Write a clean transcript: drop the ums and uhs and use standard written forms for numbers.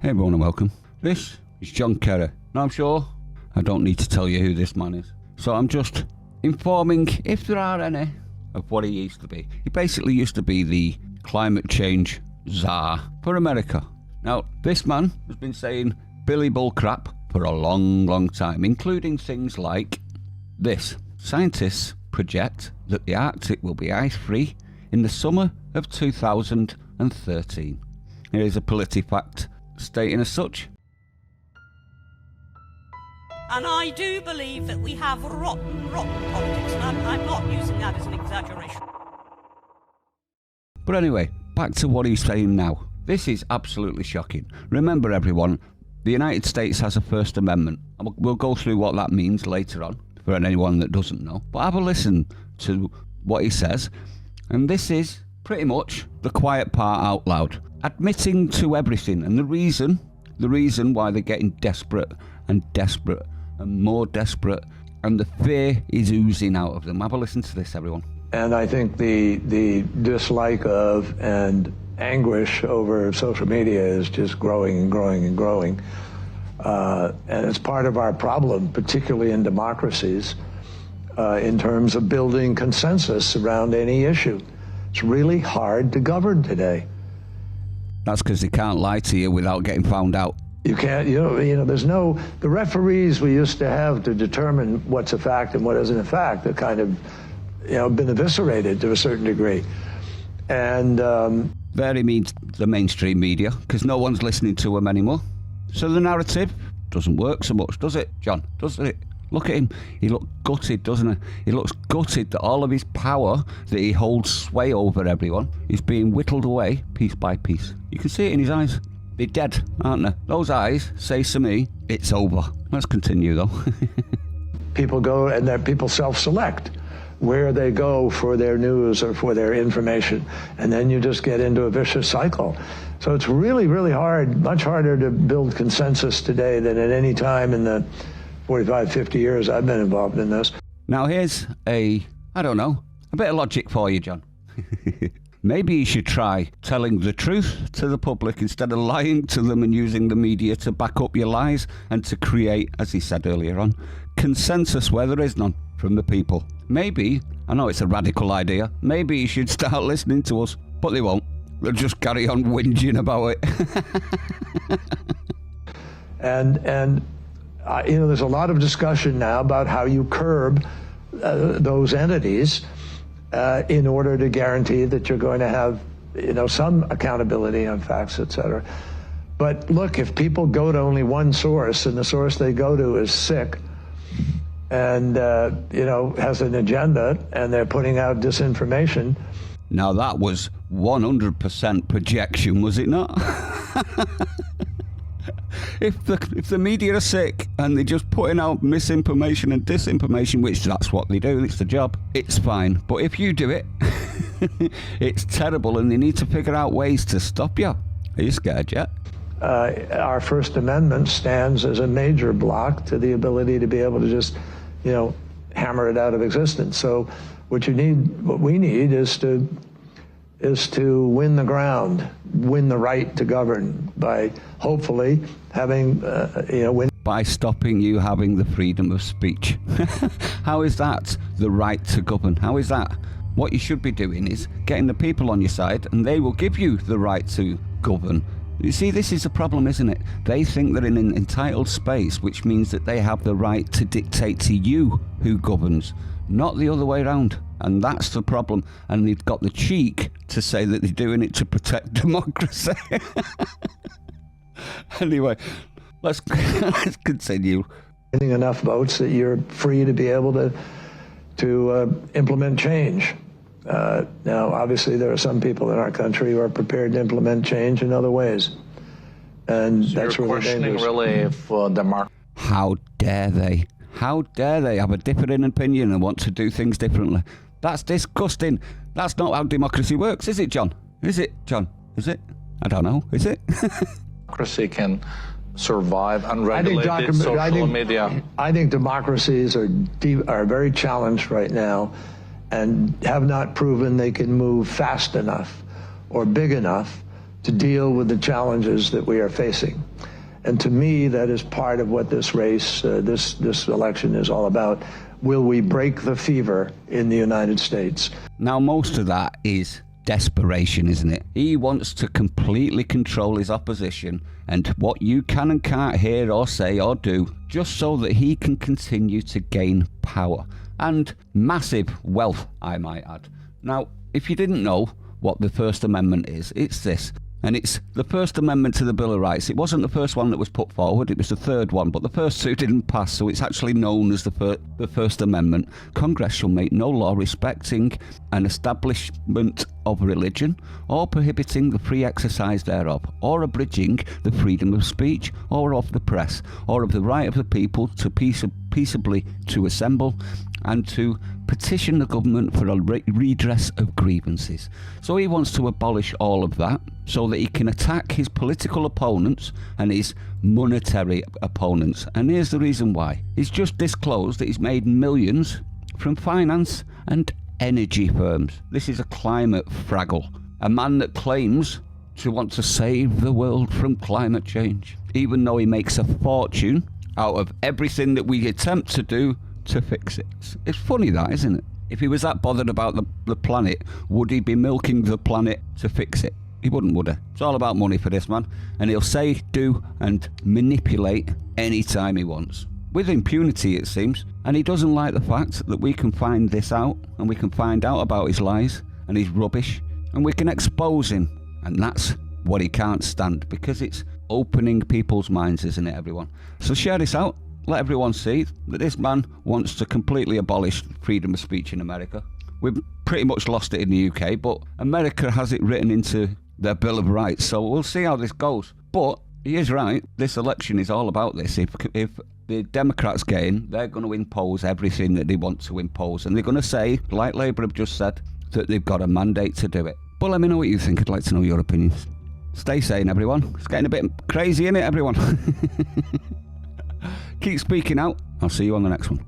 Hey everyone and welcome. This is John Kerry. Now I'm sure I don't need to tell you who this man is. So I'm just informing, if there are any, of what he used to be. He basically used to be the climate change czar for America. Now, this man has been saying Billy Bull crap for a long time, including things like this. Scientists project that the Arctic will be ice-free in the summer of 2013. Here is a PolitiFact stating as such. And I do believe that we have rotten politics, and I'm not using that as an exaggeration. But anyway, back to what he's saying now. This is absolutely shocking. Remember everyone, the United States has a First Amendment. And we'll go through what that means later on, for anyone that doesn't know. But have a listen to what he says. And this is pretty much the quiet part out loud. Admitting to everything, and the reason why they're getting desperate and more desperate, and the fear is oozing out of them. Have a listen to this, everyone. And I think the dislike of and anguish over social media is just growing and growing and growing. And it's part of our problem, particularly in democracies, in terms of building consensus around any issue. It's really hard to govern today. That's because they can't lie to you without getting found out. You can't, there's no, the referees we used to have to determine what's a fact and what isn't a fact are kind of, been eviscerated to a certain degree. And there he means the mainstream media, because no one's listening to them anymore. So the narrative doesn't work so much, does it, John? Doesn't it? Look at him. He looks gutted, doesn't he? He looks gutted that all of his power that he holds sway over everyone is being whittled away piece by piece. You can see it in his eyes. They're dead, aren't they? Those eyes say to me, it's over. Let's continue, though. People go and people self-select where they go for their news or for their information. And then you just get into a vicious cycle. So it's really, really hard, much harder to build consensus today than at any time in the 45, 50 years I've been involved in this. Now here's a bit of logic for you, John. Maybe you should try telling the truth to the public instead of lying to them and using the media to back up your lies and to create, as he said earlier on, consensus where there is none from the people. Maybe, I know it's a radical idea, maybe you should start listening to us, but they won't. They'll just carry on whinging about it. And there's a lot of discussion now about how you curb those entities in order to guarantee that you're going to have, some accountability on facts, et cetera. But look, if people go to only one source and the source they go to is sick and, has an agenda and they're putting out disinformation. Now that was 100% projection, was it not? If the media are sick and they're just putting out misinformation and disinformation, which that's what they do, it's the job, it's fine. But if you do it, it's terrible, and they need to figure out ways to stop you. Are you scared yet? Our First Amendment stands as a major block to the ability to be able to just, hammer it out of existence. So what we need is to win the ground, win the right to govern by hopefully having, by stopping you having the freedom of speech. How is that the right to govern? How is that? What you should be doing is getting the people on your side, and they will give you the right to govern. You see, this is a problem, isn't it? They think they're in an entitled space, which means that they have the right to dictate to you who governs, not the other way around. And that's the problem. And they've got the cheek to say that they're doing it to protect democracy. Anyway, let's continue. Getting enough votes that you're free to be able to implement change. Now, obviously, there are some people in our country who are prepared to implement change in other ways. And so that's really dangerous. Really if democracy. How dare they? How dare they have a differing opinion and want to do things differently? That's disgusting. That's not how democracy works, is it, John? Is it, John? Is it? I don't know. Is it? Democracy can survive unregulated social media. I think democracies are very challenged right now and have not proven they can move fast enough or big enough to deal with the challenges that we are facing. And to me, that is part of what this race, this election is all about. Will we break the fever in the United States? Now, most of that is desperation, isn't it? He wants to completely control his opposition and what you can and can't hear or say or do, just so that he can continue to gain power and massive wealth, I might add. Now, if you didn't know what the First Amendment is, it's this. And it's the First Amendment to the Bill of Rights. It wasn't the first one that was put forward, it was the third one, but the first two didn't pass, so it's actually known as the First Amendment. Congress shall make no law respecting an establishment of religion, or prohibiting the free exercise thereof, or abridging the freedom of speech, or of the press, or of the right of the people to peaceably to assemble, and to petition the government for a redress of grievances. So he wants to abolish all of that so that he can attack his political opponents and his monetary opponents. And here's the reason why. He's just disclosed that he's made millions from finance and energy firms. This is a climate fraggle. A man that claims to want to save the world from climate change, even though he makes a fortune out of everything that we attempt to do to fix it. It's funny that, isn't it? If he was that bothered about the planet, would he be milking the planet to fix it? He wouldn't, would he? It's all about money for this man, and he'll say, do and manipulate any time he wants. With impunity, it seems, and he doesn't like the fact that we can find this out, and we can find out about his lies and his rubbish, and we can expose him, and that's what he can't stand, because it's opening people's minds, isn't it, everyone? So share this out. Let everyone see that this man wants to completely abolish freedom of speech in America. We've pretty much lost it in the UK, but America has it written into their Bill of Rights, so we'll see how this goes. But he is right, this election is all about this. If the Democrats get in, they're going to impose everything that they want to impose, and they're going to say, like Labour have just said, that they've got a mandate to do it. But let me know what you think. I'd like to know your opinions. Stay sane, everyone. It's getting a bit crazy, isn't it, everyone? Keep speaking out. I'll see you on the next one.